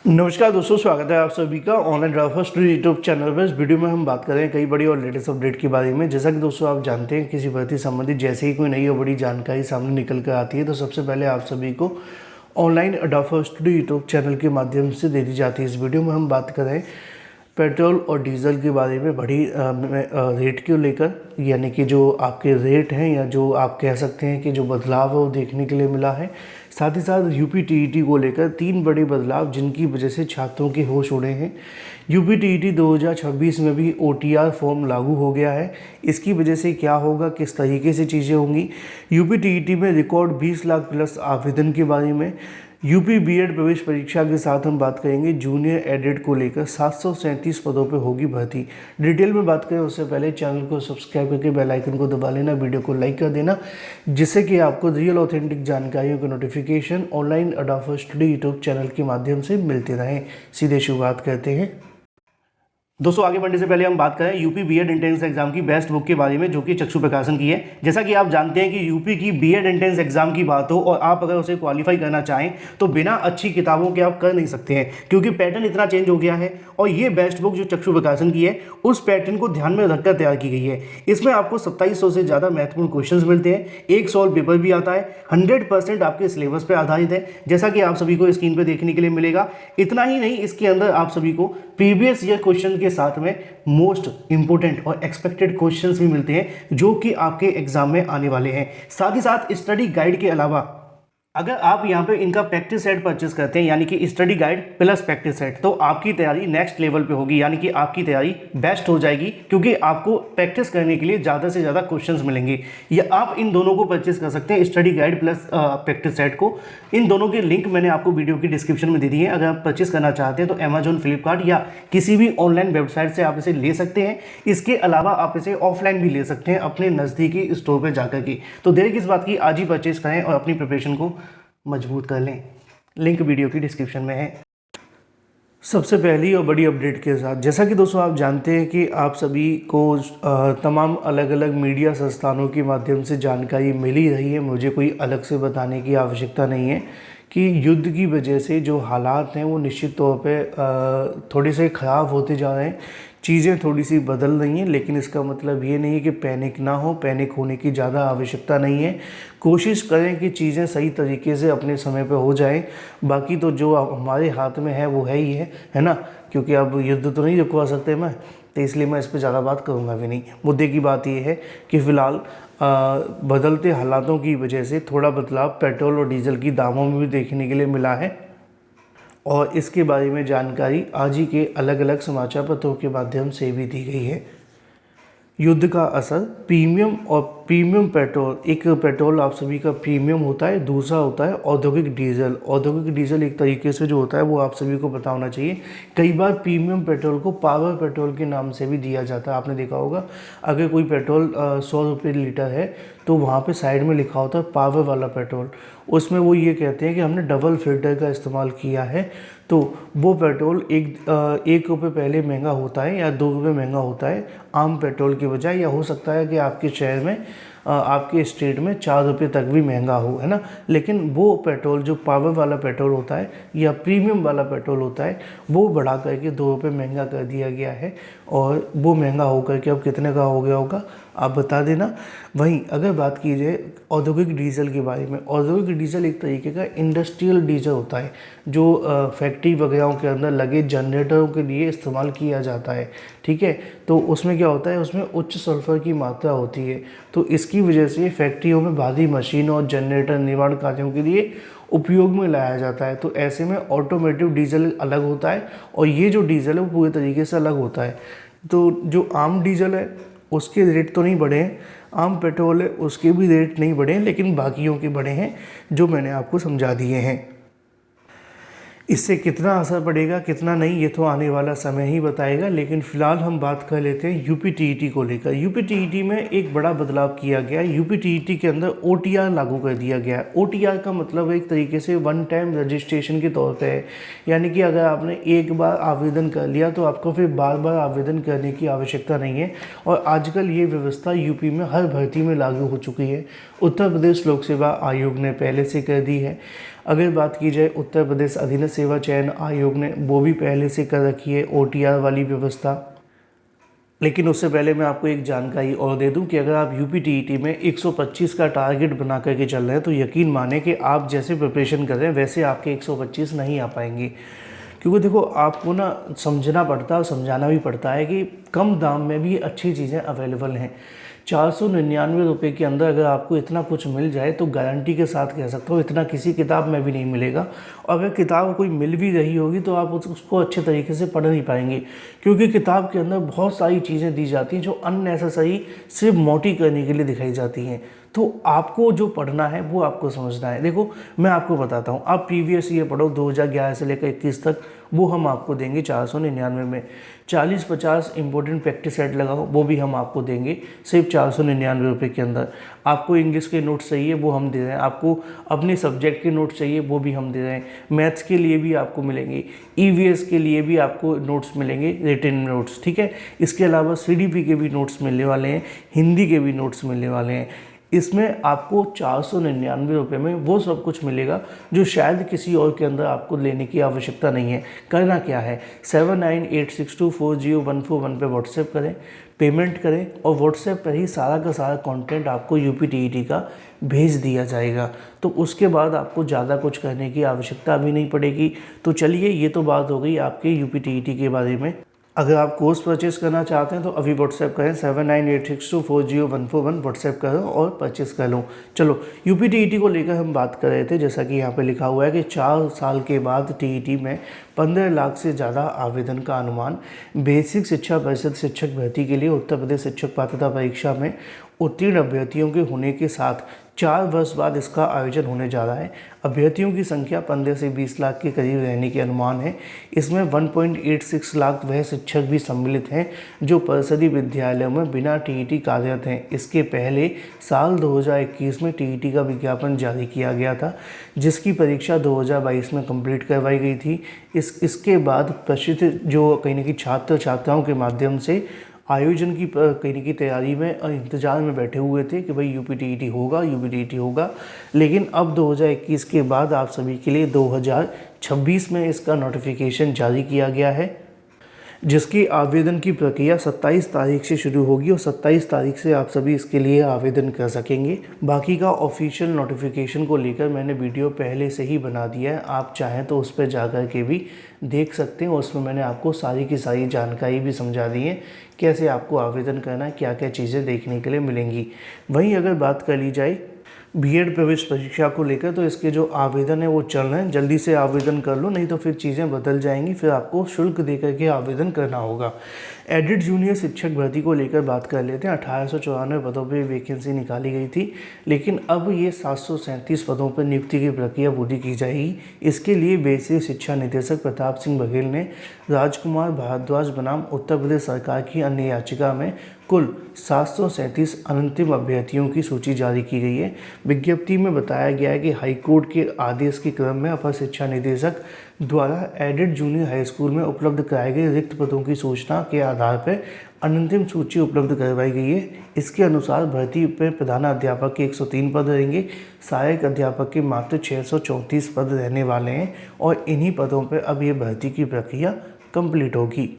नमस्कार दोस्तों, स्वागत है आप सभी का online draft studio YouTube channel पर। इस वीडियो में हम बात कर रहे हैं कई बड़ी और लेटेस्ट अपडेट के बारे में। जैसा कि दोस्तों आप जानते हैं, किसी भर्ती संबंधित जैसे ही कोई नई और बड़ी जानकारी सामने निकल कर आती है तो सबसे पहले आप सभी को online draft studio YouTube channel के माध्यम से दे दी जाती है। इस वीडियो में हम बात कर रहे हैं पेट्रोल और डीजल के बारे में बड़ी रेट को लेकर, यानी कि जो आपके रेट हैं या जो आप कह सकते हैं कि जो बदलाव है वो देखने के लिए मिला है। साथ ही साथ यूपी टीईटी को लेकर 3 बड़े बदलाव जिनकी वजह से छात्रों के होश उड़े हैं। यूपी टीईटी 2026 में भी ओटीआर फॉर्म लागू हो गया है। इसकी वजह से क्या होगा, किस तरीके से चीज़ें होंगी। यूपी टीईटी में रिकॉर्ड 20 लाख प्लस आवेदन के बारे में। यूपी बीएड प्रवेश परीक्षा के साथ हम बात करेंगे जूनियर एडेड को लेकर 737 पदों पर होगी भर्ती। डिटेल में बात करें उससे पहले चैनल को सब्सक्राइब करके बेल आइकन को दबा लेना, वीडियो को लाइक कर देना, जिससे कि आपको रियल ऑथेंटिक जानकारियों के notification online draft studio YouTube channel के माध्यम से मिलते रहें। सीधे शुरुआत करते हैं। दोस्तों आगे बढ़ने से पहले हम बात करें यूपी बीएड एंट्रेंस एग्जाम की बेस्ट बुक के बारे में, जो कि चक्षु प्रकाशन की है। जैसा कि आप जानते हैं कि यूपी की बीएड एंट्रेंस एग्जाम की बात हो और आप अगर उसे क्वालिफाई करना चाहें तो बिना अच्छी किताबों के आप कर नहीं सकते हैं, क्योंकि पैटर्न इतना चेंज हो गया है। और ये बेस्ट बुक जो चक्षु प्रकाशन की है उस पैटर्न को ध्यान में रखकर तैयार की गई है। इसमें आपको 2700 से ज़्यादा महत्वपूर्ण क्वेश्चन मिलते हैं, एक सॉल्व पेपर भी आता है, 100% आपके सिलेबस पर आधारित है, जैसा कि आप सभी को स्क्रीन पर देखने के लिए मिलेगा। इतना ही नहीं, इसके अंदर आप सभी को प्रीवियस ईयर क्वेश्चन के साथ में मोस्ट इंपोर्टेंट और एक्सपेक्टेड क्वेश्चंस भी मिलते हैं जो कि आपके एग्जाम में आने वाले हैं। साथ ही साथ स्टडी गाइड के अलावा अगर आप यहाँ पे इनका प्रैक्टिस सेट परचेस करते हैं, यानी कि study guide plus practice set, तो आपकी तैयारी नेक्स्ट लेवल पे होगी, यानी कि आपकी तैयारी बेस्ट हो जाएगी, क्योंकि आपको प्रैक्टिस करने के लिए ज़्यादा से ज़्यादा क्वेश्चंस मिलेंगे। या आप इन दोनों को परचेस कर सकते हैं, study guide plus practice set को। इन दोनों के लिंक मैंने आपको वीडियो की डिस्क्रिप्शन में दे दी है। अगर आप परचेस करना चाहते हैं तो अमेजॉन, फ्लिपकार्ट या किसी भी ऑनलाइन वेबसाइट से आप इसे ले सकते हैं। इसके अलावा आप इसे ऑफलाइन भी ले सकते हैं अपने नज़दीकी स्टोर पर जाकर के। तो देर किस बात की, आज ही परचेस करें और अपनी प्रिपरेशन को मजबूत कर लें। लिंक वीडियो की डिस्क्रिप्शन में है। सबसे पहली और बड़ी अपडेट के साथ, जैसा कि दोस्तों आप जानते हैं कि आप सभी को तमाम अलग अलग मीडिया संस्थानों के माध्यम से जानकारी मिल ही रही है, मुझे कोई अलग से बताने की आवश्यकता नहीं है कि युद्ध की वजह से जो हालात हैं वो निश्चित तौर पे थोड़े से ख़राब होते जा रहे हैं, चीज़ें थोड़ी सी बदल रही हैं। लेकिन इसका मतलब ये नहीं है कि पैनिक ना हो, पैनिक होने की ज़्यादा आवश्यकता नहीं है। कोशिश करें कि चीज़ें सही तरीके से अपने समय पे हो जाएं। बाकी तो जो हमारे हाथ में है वो है ही है ना, क्योंकि अब युद्ध तो नहीं रुकवा सकते मैं, तो इसलिए मैं इस पर ज़्यादा बात करूँगा भी नहीं। मुद्दे की बात ये है कि फ़िलहाल बदलते हालातों की वजह से थोड़ा बदलाव पेट्रोल और डीजल की दामों में भी देखने के लिए मिला है, और इसके बारे में जानकारी आज ही के अलग अलग समाचार पत्रों के माध्यम से भी दी गई है। युद्ध का असर प्रीमियम और प्रीमियम पेट्रोल, एक पेट्रोल आप सभी का प्रीमियम होता है, दूसरा होता है औद्योगिक डीजल। औद्योगिक डीजल एक तरीके से जो होता है वो आप सभी को पता होना चाहिए। कई बार प्रीमियम पेट्रोल को पावर पेट्रोल के नाम से भी दिया जाता है। आपने देखा होगा, अगर कोई पेट्रोल 100 रुपये लीटर है तो वहाँ पे साइड में लिखा होता है पावर वाला पेट्रोल। उसमें वो ये कहते हैं कि हमने डबल फिल्टर का इस्तेमाल किया है, तो वो पेट्रोल एक रुपये पहले महंगा होता है या 2 रुपये महंगा होता है आम पेट्रोल के बजाय, या हो सकता है कि आपके शहर में आपके स्टेट में 4 रुपये तक भी महंगा हो, है ना। लेकिन वो पेट्रोल जो पावर वाला पेट्रोल होता है या प्रीमियम वाला पेट्रोल होता है वो बढ़ा करके 2 रुपये महंगा कर दिया गया है, और वो महंगा होकर के अब कितने का हो गया होगा आप बता देना। वहीं अगर बात की जाए औद्योगिक डीजल के बारे में, औद्योगिक डीजल एक तरीके का इंडस्ट्रियल डीजल होता है जो फैक्ट्री वगैरह के अंदर लगे जनरेटरों के लिए इस्तेमाल किया जाता है, ठीक है। तो उसमें क्या होता है, उसमें उच्च सल्फर की मात्रा होती है, तो इसकी वजह से फैक्ट्रियों में भारी मशीनों और जनरेटर निर्माण कार्यों के लिए उपयोग में लाया जाता है। तो ऐसे में ऑटोमेटिव डीजल अलग होता है और ये जो डीजल है वो पूरे तरीके से अलग होता है। तो जो आम डीजल है उसके रेट तो नहीं बढ़े हैं, आम पेट्रोल है उसके भी रेट नहीं बढ़े हैं, लेकिन बाकियों के बढ़े हैं जो मैंने आपको समझा दिए हैं। इससे कितना असर पड़ेगा कितना नहीं ये तो आने वाला समय ही बताएगा, लेकिन फिलहाल हम बात कर लेते हैं यूपी टीईटी को लेकर। यूपी टीईटी में एक बड़ा बदलाव किया गया है। यूपी टीईटी के अंदर ओटीआर लागू कर दिया गया है। ओटीआर का मतलब एक तरीके से वन टाइम रजिस्ट्रेशन के तौर पे है, यानी कि अगर आपने एक बार आवेदन कर लिया तो आपको फिर बार बार आवेदन करने की आवश्यकता नहीं है। और आजकल ये व्यवस्था यूपी में हर भर्ती में लागू हो चुकी है। उत्तर प्रदेश लोक सेवा आयोग ने पहले से कर दी है। अगर बात की जाए उत्तर प्रदेश अधीनस्थ सेवा चयन आयोग ने वो भी पहले से कर रखी है OTR वाली व्यवस्था। लेकिन उससे पहले मैं आपको एक जानकारी और दे दूं कि अगर आप UPTET में 125 का टारगेट बना करके चल रहे हैं तो यकीन माने कि आप जैसे प्रिपरेशन कर रहे हैं वैसे आपके 125 नहीं आ पाएंगे। क्योंकि देखो आपको ना समझना पड़ता है और समझाना भी पड़ता है कि कम दाम में भी अच्छी चीज़ें अवेलेबल हैं। 499 रुपये के अंदर अगर आपको इतना कुछ मिल जाए तो गारंटी के साथ कह सकता हूँ इतना किसी किताब में भी नहीं मिलेगा। और अगर किताब कोई मिल भी रही होगी तो आप उसको अच्छे तरीके से पढ़ नहीं पाएंगे, क्योंकि किताब के अंदर बहुत सारी चीज़ें दी जाती हैं जो अननेसेसरी सिर्फ मोटी करने के लिए दिखाई जाती हैं। तो आपको जो पढ़ना है वो आपको समझना है। देखो मैं आपको बताता हूँ, आप प्रीवियस ईयर पढ़ो 2011 से लेकर 21 तक, वो हम आपको देंगे 499 में। 40-50 इंपॉर्टेंट प्रैक्टिस सेट लगाओ, वो भी हम आपको देंगे सिर्फ 499 रुपये के अंदर। आपको इंग्लिश के नोट्स चाहिए वो हम दे रहे हैं, आपको अपने सब्जेक्ट के नोट्स चाहिए वो भी हम दे रहे हैं, मैथ्स के लिए भी आपको मिलेंगे, EVS के लिए भी आपको नोट्स मिलेंगे, रिटन नोट्स, ठीक है। इसके अलावा CDP के भी नोट्स मिलने वाले हैं, हिंदी के भी नोट्स मिलने वाले हैं। इसमें आपको 499 रुपये में वो सब कुछ मिलेगा जो शायद किसी और के अंदर आपको लेने की आवश्यकता नहीं है। करना क्या है, 7986240141 पे व्हाट्सएप करें, पेमेंट करें और व्हाट्सएप पर ही सारा का सारा कंटेंट आपको UPTET का भेज दिया जाएगा। तो उसके बाद आपको ज़्यादा कुछ करने की आवश्यकता भी नहीं पड़ेगी। तो चलिए ये तो बात हो गई आपके UPTET के बारे में। अगर आप कोर्स परचेस करना चाहते हैं तो अभी व्हाट्सएप करें 7986240141 व्हाट्सएप करो और परचेस कर लो। चलो UPTET को लेकर हम बात कर रहे थे, जैसा कि यहाँ पे लिखा हुआ है कि 4 साल के बाद TET में 15 लाख से ज़्यादा आवेदन का अनुमान। बेसिक शिक्षा परिषद शिक्षक भर्ती के लिए उत्तर प्रदेश शिक्षक पात्रता परीक्षा में उत्तीर्ण अभ्यर्थियों के होने के साथ 4 वर्ष बाद इसका आयोजन होने जा रहा है। अभ्यर्थियों की संख्या 15 से 20 लाख के करीब रहने के अनुमान है। इसमें 1.86 लाख वह शिक्षक भी सम्मिलित हैं जो परिषदीय विद्यालयों में बिना TET कार्यरत हैं। इसके पहले साल 2021 में TET का विज्ञापन जारी किया गया था, जिसकी परीक्षा 2022 में कंप्लीट करवाई गई थी। इसके बाद प्रशिक्षित जो कहीं ना कहीं छात्र छात्राओं के माध्यम से आयोजन की कहीं ना कहीं तैयारी में और इंतजार में बैठे हुए थे कि भाई UPTET होगा, UPTET होगा। लेकिन अब 2021 के बाद आप सभी के लिए 2026 में इसका नोटिफिकेशन जारी किया गया है, जिसकी आवेदन की प्रक्रिया 27 तारीख से शुरू होगी और 27 तारीख से आप सभी इसके लिए आवेदन कर सकेंगे। बाकी का ऑफिशियल नोटिफिकेशन को लेकर मैंने वीडियो पहले से ही बना दिया है, आप चाहें तो उस पर जाकर के भी देख सकते हैं। उसमें मैंने आपको सारी की सारी जानकारी भी समझा दी है, कैसे आपको आवेदन करना है, क्या क्या चीज़ें देखने के लिए मिलेंगी। वहीं अगर बात कर ली जाए BEd प्रवेश परीक्षा को लेकर तो इसके जो आवेदन है वो चल रहे हैं, जल्दी से आवेदन कर लो, नहीं तो फिर चीज़ें बदल जाएंगी, फिर आपको शुल्क दे करके आवेदन करना होगा। एडिट जूनियर शिक्षक भर्ती को लेकर बात कर लेते हैं। 1894 पदों पर वैकेंसी निकाली गई थी, लेकिन अब ये 737 पदों पर नियुक्ति की प्रक्रिया पूरी की जाएगी। इसके लिए बेसिक शिक्षा निदेशक प्रताप सिंह बघेल ने राजकुमार भारद्वाज बनाम उत्तर प्रदेश सरकार की अन्य याचिका में कुल 737 अंतिम अभ्यर्थियों की सूची जारी की गई है। विज्ञप्ति में बताया गया है कि हाईकोर्ट के आदेश के क्रम में अपर शिक्षा निदेशक द्वारा एडेड जूनियर हाई स्कूल में उपलब्ध कराए गए रिक्त पदों की सूचना के आधार पर अंतिम सूची उपलब्ध करवाई गई है। इसके अनुसार भर्ती पर प्रधानाध्यापक के 103 पद रहेंगे, सहायक अध्यापक के मात्र 634 पद रहने वाले हैं और इन्हीं पदों पर अब ये भर्ती की प्रक्रिया कंप्लीट होगी।